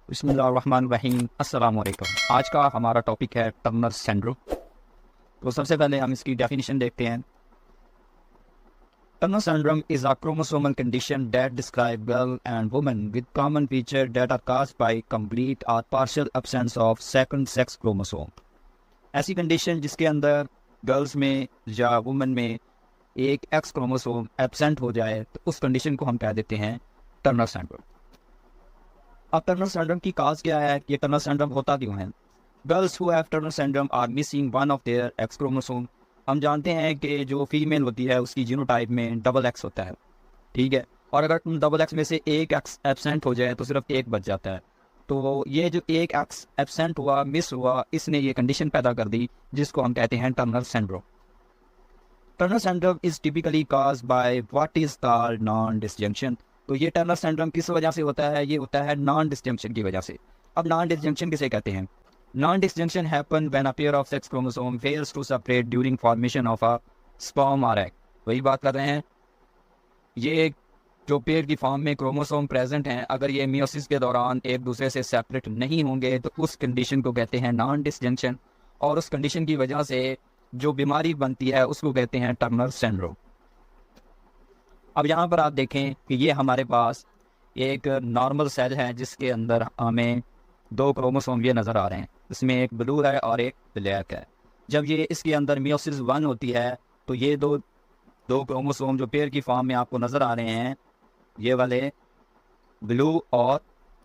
बिस्मिल्लाहिर्रहमानिर्रहीम। अस्सलाम वालेकुम। आज का हमारा टॉपिक है टर्नर सिंड्रोम। तो सबसे पहले हम इसकी डेफिनेशन देखते हैं। Turner syndrome is a chromosomal condition that describe girl and women with common feature that are caused by complete or partial absence of second sex chromosome. ऐसी कंडीशन जिसके अंदर गर्ल्स में या वुमेन में एक एक्स क्रोमोसोम एब्सेंट हो जाए तो उस कंडीशन को हम कह देते हैं टर्नर सिंड्रोम। अब टर्नर सिंड्रोम की काज क्या है, ये टर्नर सिंड्रोम होता क्यों है? Girls who have Turner syndrome are missing one of their X chromosome. हम जानते हैं कि जो फीमेल होती है उसकी जीनोटाइप में डबल एक्स होता है, ठीक है। और अगर डबल एक्स में से एक एक्स एब्सेंट हो जाए तो सिर्फ एक बच जाता है। तो ये जो एक एक्स एब्सेंट हुआ, मिस हुआ, इसने ये कंडीशन पैदा कर दी जिसको हम कहते हैं Turner syndrome. Turner syndrome is typically cause by what is called non disjunction. तो ये टर्नर सिंड्रोम किस वजह से होता है? ये होता है नॉन डिसजंक्शन की वजह से। अब नॉन डिसजंक्शन किसे कहते हैं? Non disjunction happen when a pair of sex chromosome fails to separate during formation of a sperm और एग। वही बात कर रहे हैं, ये जो पेयर की फॉर्म में क्रोमोसोम प्रेजेंट हैं, अगर ये मियोसिस के दौरान एक दूसरे से सेपरेट नहीं होंगे तो उस कंडीशन को कहते हैं नॉन डिसजंक्शन। और उस कंडीशन की वजह से जो बीमारी बनती है उसको कहते हैं टर्नर सिंड्रोम। अब यहाँ पर आप देखें कि ये हमारे पास एक नॉर्मल सेल है जिसके अंदर हमें दो क्रोमोसोम ये नज़र आ रहे हैं। इसमें एक ब्लू है और एक ब्लैक है। जब ये इसके अंदर मियोसिस 1 होती है तो ये दो क्रोमोसोम जो पेयर की फॉर्म में आपको नज़र आ रहे हैं, ये वाले ब्लू और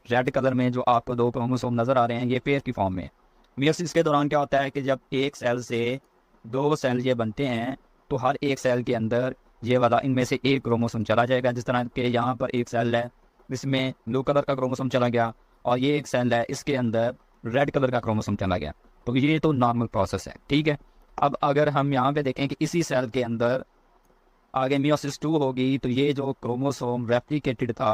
रेड कलर में जो आपको दो क्रोमोसोम नज़र आ रहे हैं, ये पेयर की फॉर्म में। मियोसिस के दौरान क्या होता है कि जब एक सेल से दो सेल ये बनते हैं तो हर एक सेल के अंदर ये वाला इनमें से एक क्रोमोसोम चला जाएगा। जिस तरह के यहाँ पर एक सेल है, इसमें ब्लू कलर का क्रोमोसोम चला गया, और ये एक सेल है, इसके अंदर रेड कलर का क्रोमोसोम चला गया। तो ये तो नॉर्मल प्रोसेस है, ठीक है। अब अगर हम यहाँ पे देखें कि इसी सेल के अंदर आगे मियोसिस 2 होगी तो ये जो क्रोमोसोम रेप्लिकेटेड था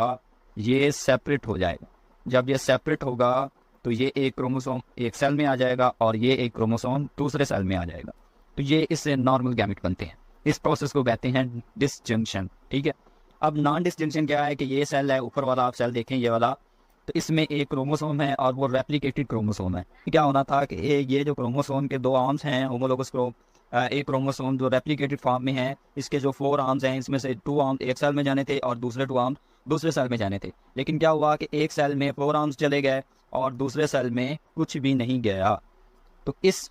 ये सेपरेट हो जाएगा। जब ये सेपरेट होगा तो ये एक क्रोमोसोम एक सेल में आ जाएगा और ये एक क्रोमोसोम दूसरे सेल में आ जाएगा। तो ये इससे नॉर्मल गैमेट बनते हैं। इस प्रोसेस को कहते हैं डिसजंक्शन, ठीक है। अब नॉन डिसजंक्शन क्या है कि ये सेल है, ऊपर वाला आप सेल देखें ये वाला, तो इसमें एक क्रोमोसोम है और वो रेप्लिकेटेड क्रोमोसोम है। क्या होना था कि ये जो क्रोमोसोम के दो आर्म्स हैं होमोलोगस एक क्रोमोसोम जो रेप्लिकेटेड फॉर्म में है, इसके जो 4 आर्म्स हैं इसमें से 2 आर्म्स एक सेल में जाने थे और दूसरे 2 आर्म्स दूसरे सेल में जाने थे। लेकिन क्या हुआ कि एक सेल में 4 आर्म्स चले गए और दूसरे सेल में कुछ भी नहीं गया। तो इस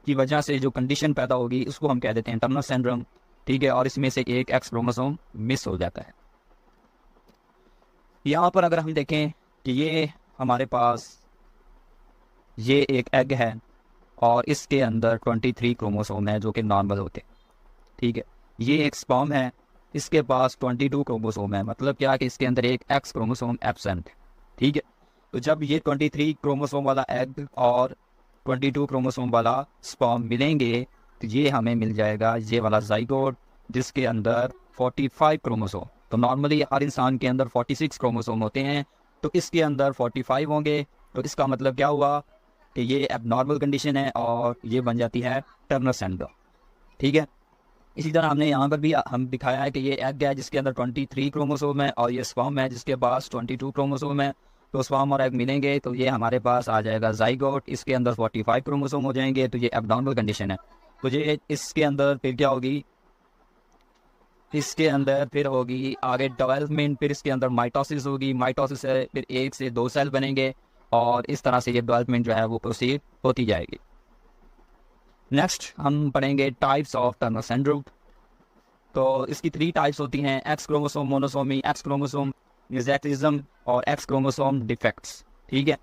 की वजह से जो कंडीशन पैदा होगी उसको हम कह देते हैं टर्नर सिंड्रोम, ठीक है। और इसमें से एक एक्स क्रोमोसोम मिस हो जाता है। यहाँ पर अगर हम देखें कि ये हमारे पास ये एक एग है और इसके अंदर 23 क्रोमोसोम है जो कि नॉर्मल होते हैं, ठीक है। ये एक स्पर्म है, इसके पास 22 क्रोमोसोम है। मतलब क्या कि इसके अंदर एक एक्स क्रोमोसोम एब्सेंट है, ठीक है। तो जब ये 23 क्रोमोसोम वाला एग और 22 क्रोमोसोम वाला स्पर्म मिलेंगे तो ये हमें मिल जाएगा ये वाला ज़ाइगोट जिसके अंदर 45 क्रोमोसोम। तो नॉर्मली हर इंसान के अंदर 46 क्रोमोसोम होते हैं, तो इसके अंदर 45 होंगे। तो इसका मतलब क्या हुआ कि ये एबनॉर्मल कंडीशन है और ये बन जाती है टर्नर सिंड्रोम, ठीक है। इसी तरह हमने यहाँ पर भी हम दिखाया है कि ये एग है जिसके अंदर 23 क्रोमोसोम है और ये स्पर्म है जिसके पास 22 क्रोमोसोम है। तो स्पर्म और एग मिलेंगे तो ये हमारे पास आ जाएगा ज़ाइगोट, इसके अंदर 45 क्रोमोसोम हो जाएंगे, तो ये एबनॉर्मल कंडीशन है। तो ये इसके अंदर फिर क्या होगी, इसके अंदर फिर होगी आगे डेवलपमेंट, फिर इसके अंदर माइटोसिस होगी, माइटोसिस से फिर 1 से 2 सेल बनेंगे और इस तरह से ये डेवलपमेंट जो है वो प्रोसीड होती जाएगी। नेक्स्ट हम पढ़ेंगे टाइप्स ऑफ टर्नर सिंड्रोम। तो इसकी 3 टाइप्स होती हैं, X chromosome monosomy, X chromosome mosaicism और एक्स क्रोमोसोम डिफेक्ट्स, ठीक है।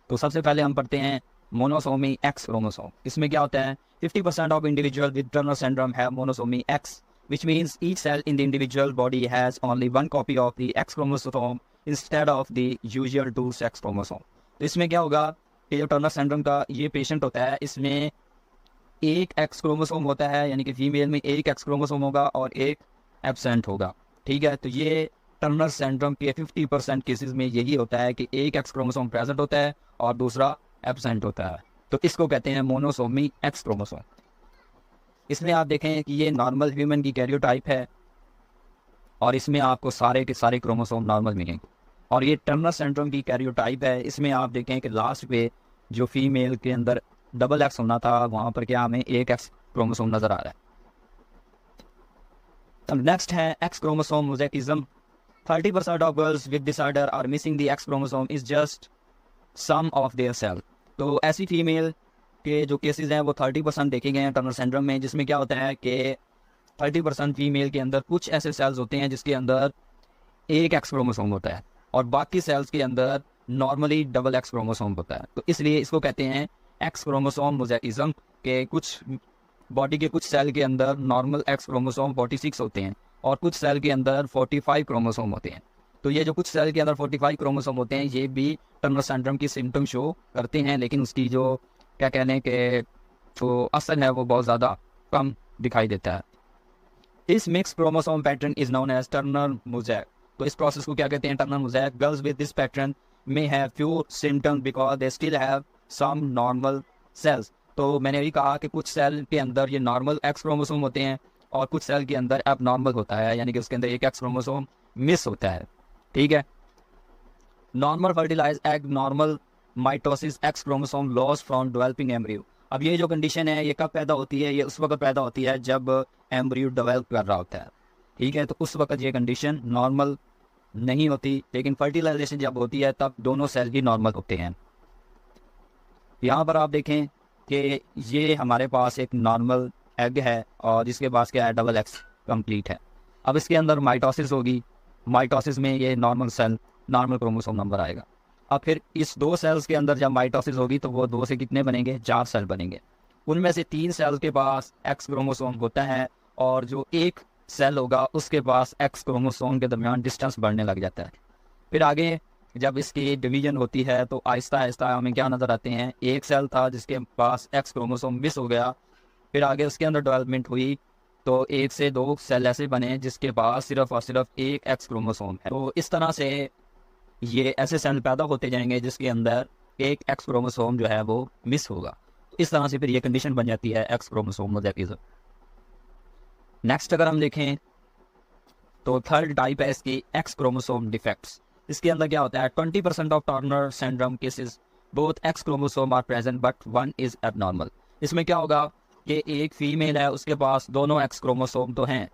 तो सबसे पहले हम पढ़ते हैं मोनोसोमी एक्स क्रोमोसोम। इसमें क्या होता है, 50% of individual with Turner syndrome have monosomy x, which means each cell in the individual body has only one copy of the X chromosome instead of the usual 2 sex chromosome। तो इसमें क्या होगा कि जो टर्नर सिंड्रोम का ये patient होता है, इसमें एक एक्स क्रोमोसोम होता है, यानी कि फीमेल में एक एक्स क्रोमोसोम होगा और एक एब्सेंट होगा, ठीक है। तो ये टर्नर सिंड्रोम के 50% केसेस में यही होता है कि एक एक्स क्रोमोसोम प्रेजेंट होता है और दूसरा एब्सेंट होता है। तो इसको कहते हैं मोनोसोमी एक्स क्रोमोसोम। इसमें आप देखें कि ये नॉर्मल ह्यूमन की कैरियोटाइप है और इसमें आपको सारे के सारे क्रोमोसोम नॉर्मल मिलेंगे। और ये टर्नर सिंड्रोम की कैरियोटाइप है। इसमें आप देखें कि लास्ट पे जो फीमेल के अंदर डबल एक्स होना था, वहाँ पर क्या हमें एक एक्स क्रोमोसोम नज़र आ रहा है। अब नेक्स्ट है X chromosome mosaicism. 30% of girls with disorder are missing the X chromosome is just some of their cell. तो ऐसी फीमेल के जो केसेस हैं वो 30% देखे गए हैं टर्नर सिंड्रोम में, जिसमें क्या होता है कि 30% फीमेल के अंदर कुछ ऐसे सेल्स होते हैं जिसके अंदर एक एक्स क्रोमोसोम होता है और बाकी सेल्स के अंदर नॉर्मली डबल एक्स क्रोमोसोम होता है। तो इसलिए इसको कहते हैं एक्स क्रोमोसोम मोज़ेकिज्म, के कुछ बॉडी के कुछ सेल के अंदर नॉर्मल एक्स क्रोमोसोम 46 होते हैं और कुछ सेल के अंदर 45 क्रोमोसोम होते हैं। तो ये जो कुछ सेल के अंदर 45 क्रोमोसोम होते हैं ये भी टर्नर सिंड्रोम की सिम्टम शो करते हैं, लेकिन उसकी जो क्या कहने हैं कि जो असर है वो बहुत ज़्यादा कम दिखाई देता है। इस mix chromosome pattern is known as Turner mosaic. तो इस प्रोसेस को क्या कहते हैं? Turner mosaic. Girls with this pattern may have few symptoms because they still have some normal cells। तो मैंने भी कहा कि कुछ सेल के अंदर ये नॉर्मल एक्स क्रोमोसोम होते हैं और कुछ सेल के अंदर अब नॉर्मल होता है, यानी कि उसके अंदर एक एक्स क्रोमोसोम मिस होता है। ठीक है। Normal fertilize egg, normal mitosis, x chromosome loss from developing embryo. अब ये जो कंडीशन है ये कब पैदा होती है? ये उस वक्त पैदा होती है जब एम्ब्रियो डेवलप कर रहा होता है। ठीक है, तो उस वक्त ये कंडीशन नॉर्मल नहीं होती, लेकिन फर्टिलाइजेशन जब होती है तब दोनों सेल ही नॉर्मल होते हैं। यहाँ पर आप देखें कि ये हमारे पास एक नॉर्मल एग है और जिसके पास क्या है? डबल एक्स कंप्लीट है। अब इसके अंदर माइटोसिस होगी, माइटोसिस में ये normal cell normal chromosome number आएगा। अब फिर इस दो सेल्स के अंदर जब माइटोसिस होगी तो वो 2 से कितने बनेंगे? 4 सेल बनेंगे। उनमें से 3 सेल्स के पास एक्स क्रोमोसोम होता है और जो एक सेल होगा उसके पास एक्स क्रोमोसोम के दरमियान डिस्टेंस बढ़ने लग जाता है। फिर आगे जब इसकी डिवीजन होती है तो आहिस्ता आहिस्ता हमें क्या नज़र आते हैं? एक सेल था जिसके पास एक्स क्रोमोसोम मिस हो गया, फिर आगे उसके अंदर डेवलपमेंट हुई तो 1 से 2 सेल ऐसे बने जिसके पास सिर्फ और सिर्फ एक एक्स क्रोमोसोम है। तो इस तरह से ये ऐसे सेल पैदा होते जाएंगे जिसके अंदर एक एक्स क्रोमोसोम जो है वो मिस होगा। इस तरह से फिर ये कंडीशन बन जाती है एक्स क्रोमोसोम मोज़ेकिज्म। नेक्स्ट अगर हम देखें तो थर्ड टाइप है इसकी एक्स क्रोमोसोम डिफेक्ट्स। इसके अंदर क्या होता है? 20% of Turner syndrome cases both X chromosome are present but one is abnormal. इसमें क्या होगा कि एक फीमेल है, उसके पास दोनों एक्स क्रोमोसोम तो हैं,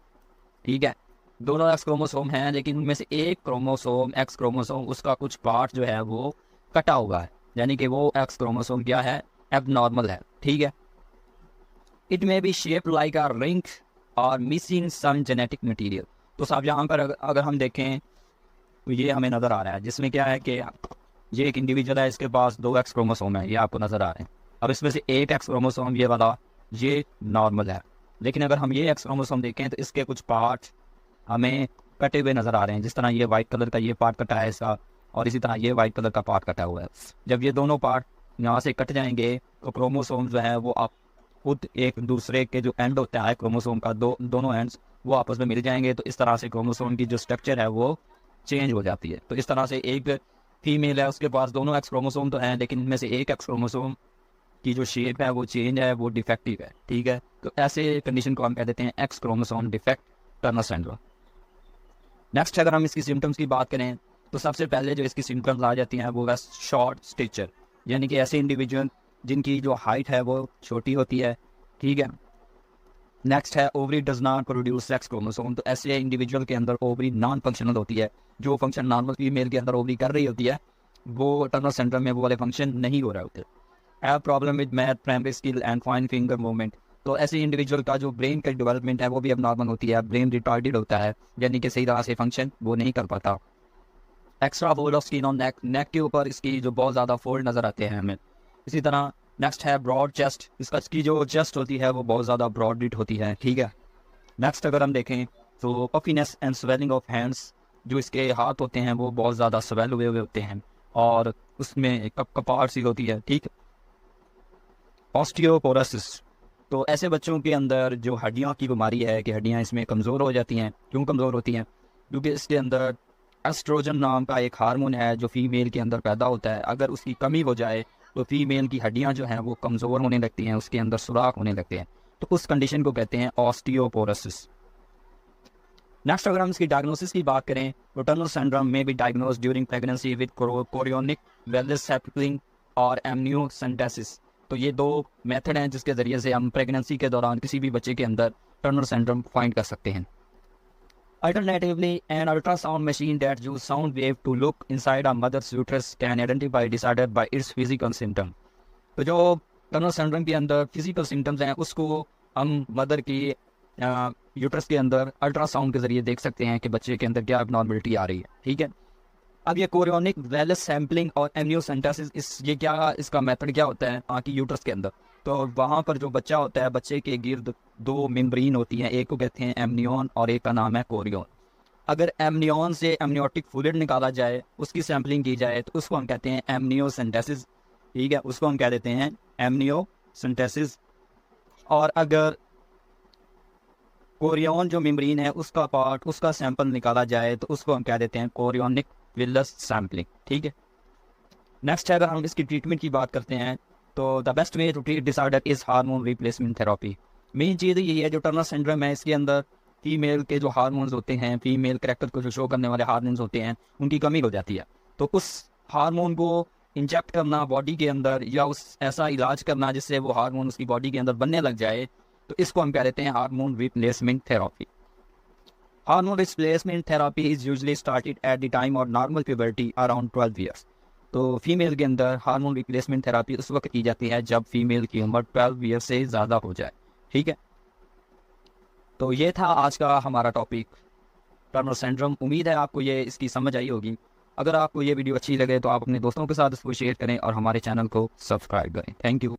ठीक है, दोनों एक्स क्रोमोसोम हैं, लेकिन उनमें से एक क्रोमोसोम एक्स क्रोमोसोम उसका कुछ पार्ट जो है वो कटा हुआ है, यानी कि वो एक्स क्रोमोसोम क्या है? एबनॉर्मल है। ठीक है। It may be shaped like a ring और मिसिंग सम जेनेटिक मटेरियल। तो साहब यहाँ पर अगर हम देखें तो ये हमें नज़र आ रहा है जिसमें क्या है कि ये एक इंडिविजुअल है, इसके पास 2 एक्स क्रोमोसोम है, ये आपको नज़र आ रहे हैं। अब इसमें से एक एक्स क्रोमोसोम ये वाला ये नॉर्मल है, लेकिन अगर हम ये एक्स क्रोमोसोम देखें तो इसके कुछ पार्ट हमें कटे हुए नज़र आ रहे हैं। जिस तरह ये वाइट कलर का ये पार्ट कटा है इसका और इसी तरह ये वाइट कलर का पार्ट कटा हुआ है। जब ये दोनों पार्ट यहाँ से कट जाएंगे तो क्रोमोसोम जो है वो आप खुद एक दूसरे के जो एंड होता है क्रोमोसोम का, दोनों एंड्स वो आपस में मिल जाएंगे, तो इस तरह से क्रोमोसोम की जो स्ट्रक्चर है वो चेंज हो जाती है। तो इस तरह से एक फीमेल है, उसके पास दोनों एक्स क्रोमोसोम तो हैं, लेकिन इनमें से एक एक्स क्रोमोसोम की जो शेप है वो चेंज है, वो डिफेक्टिव है। ठीक है, तो ऐसे कंडीशन को हम कह देते हैं X chromosome defect Turner syndrome. Next अगर हम इसकी सिम्टम्स की बात करें तो सबसे पहले जो इसकी सिम्टम्स आ जाती हैं वो है शॉर्ट स्टेचर, यानी कि ऐसे इंडिविजुअल जिनकी जो हाइट है वो छोटी होती है। ठीक है। नेक्स्ट है ovary does not produce sex chromosome. तो ऐसे इंडिविजुअल के अंदर ओवरी नॉन फंक्शनल होती है, जो फंक्शन नॉर्मल फीमेल के अंदर ओवरी कर रही होती है वो टर्नर सिंड्रोम में वो वाले फंक्शन नहीं हो रहे होते। Have problem with math, primary skill and fine finger movement. तो ऐसे इंडिविजुअल का जो ब्रेन का डेवलपमेंट है वो भी अब नॉर्मल होती है, ब्रेन रिटार्डेड होता है, यानी कि सही तरह से फंक्शन वो नहीं कर पाता। Extra fold of skin on neck, neck के ऊपर इसकी जो बहुत ज़्यादा फोल्ड नज़र आते हैं हमें। इसी तरह नेक्स्ट है ब्रॉड चेस्ट, इसकी जो चेस्ट होती है वो बहुत ज़्यादा ब्रॉड होती है। ठीक है। नेक्स्ट अगर हम देखें तो puffiness and swelling of hands, जो इसके हाथ होते हैं वो बहुत ज़्यादा स्वेल हुए होते हैं और उसमें कपार सी होती है। ठीक। ऑस्टियोपोरोसिस, तो ऐसे बच्चों के अंदर जो हड्डियों की बीमारी है कि हड्डियाँ इसमें कमज़ोर हो जाती हैं। क्यों कमज़ोर होती हैं? क्योंकि इसके अंदर एस्ट्रोजन नाम का एक हार्मोन है जो फीमेल के अंदर पैदा होता है, अगर उसकी कमी हो जाए तो फीमेल की हड्डियां जो हैं वो कमज़ोर होने लगती हैं, उसके अंदर सुराख होने लगते हैं, तो उस कंडीशन को कहते हैं ऑस्टियोपोरोसिस। नेक्स्ट अगर हम इसकी डायग्नोसिस की बात करें तो टर्नर सिंड्रोम में be diagnose during pregnancy with chorionic wellness sampling और एमनियोसेंटेसिस। तो ये दो मेथड हैं जिसके ज़रिए से हम प्रेगनेंसी के दौरान किसी भी बच्चे के अंदर टर्नर सिंड्रोम फाइंड कर सकते हैं। Alternatively, an ultrasound machine that uses sound wave to look inside a mother's uterus can identify disorder by its physical symptom। तो जो टर्नर सिंड्रोम के अंदर फिजिकल सिम्टम्स हैं उसको हम मदर की यूट्रस के अंदर अल्ट्रासाउंड के जरिए देख सकते हैं कि बच्चे के अंदर क्या एबनॉर्मलिटी आ रही है। ठीक है, अब ये कोरियोनिक वेलस सैम्पलिंग और एमनियोसेंटेसिस इसका मेथड क्या होता है आँख की यूट्रस के अंदर। तो वहाँ पर जो बच्चा होता है, बच्चे के गिर्द दो मेम्ब्रेन होती हैं, एक को कहते हैं एमनियन और एक का नाम है कोरियन। अगर एमनियन से एमनियोटिक फ्लूइड निकाला जाए, उसकी सैम्पलिंग की जाए तो उसको हम कहते हैं एमनियोसेंटेसिस। ठीक है, उसको हम कह देते हैं एमनियोसेंटेसिस। और अगर कोरियन जो मेम्ब्रेन है उसका पार्ट, उसका सैंपल निकाला जाए तो उसको हम कह देते हैं कोरियोनिक विलस सैम्पलिंग। ठीक है, नेक्स्ट अगर हम इसकी ट्रीटमेंट की बात करते हैं तो the best way to treat disorder is hormone replacement therapy. Main चीज़ यही है, जो टर्नर सिंड्रोम है इसके अंदर फीमेल के जो हार्मोन्स होते हैं, फीमेल कैरेक्टर को जो शो करने वाले हार्मोन्स होते हैं, उनकी कमी हो जाती है। तो उस हार्मोन को इंजेक्ट करना बॉडी के अंदर या उस ऐसा इलाज करना जिससे वो हार्मोन उसकी बॉडी के अंदर बनने लग जाए, तो इसको हम कह देते हैं hormone replacement therapy. Hormone replacement therapy is usually started at the time और नॉर्मल प्यूबर्टी अराउंड 12 ईयर्स। तो फीमेल के अंदर हार्मोन रिप्लेसमेंट थेरेपी उस वक्त की जाती है जब फीमेल की उम्र 12 ईयर से ज़्यादा हो जाए। ठीक है, तो ये था आज का हमारा टॉपिक टर्नर सिंड्रोम। उम्मीद है आपको ये इसकी समझ आई होगी। अगर आपको ये वीडियो अच्छी लगे तो आप अपने दोस्तों के साथ इसको शेयर करें और हमारे चैनल को सब्सक्राइब करें। Thank you.